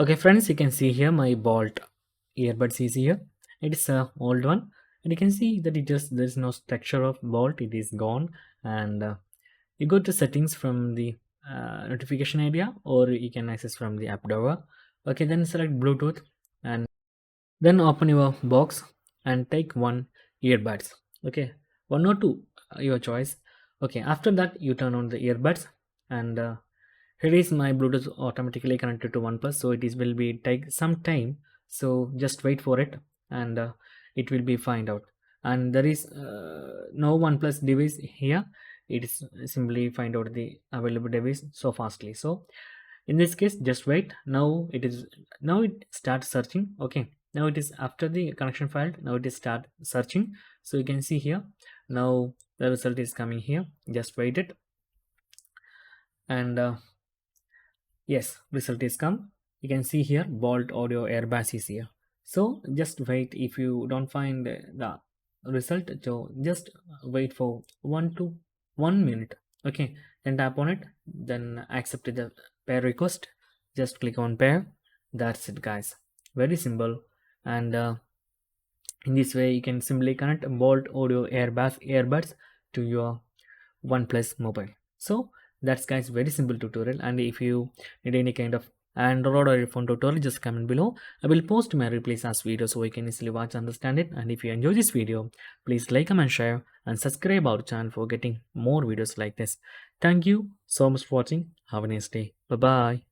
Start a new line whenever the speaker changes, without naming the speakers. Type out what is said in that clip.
Okay friends, you can see here my Bolt earbuds is here. It is a old one, and you can see that there is no structure of Bolt. It is gone, and you go to settings from the notification area, or you can access from the app drawer. Okay, then select Bluetooth, and then open your box and take one earbuds. Okay, one or two, your choice. Okay, after that you turn on the earbuds, and here is my Bluetooth automatically connected to OnePlus, so it is will be take some time. So just wait for it, and it will be find out. And there is no OnePlus device here. It is simply find out the available device so fastly. So in this case, just wait. Now it starts searching. Okay, now it is after the connection failed. Now it is start searching. So you can see here. Now the result is coming here. Just wait it, and yes, result is come. You can see here Bolt audio airbass is here. So just wait. If you don't find the result, so just wait for 1 minute. Okay, then tap on it, then accept the pair request. Just click on pair. That's it guys, very simple. And in this way you can simply connect Bolt audio airbass earbuds to your OnePlus mobile. So that's guys very simple tutorial. And if you need any kind of Android or iPhone tutorial, just comment below. I will post my replays as video so you can easily watch, understand it. And if you enjoy this video, please like, comment, share, and subscribe our channel for getting more videos like this. Thank you so much for watching. Have a nice day. Bye bye.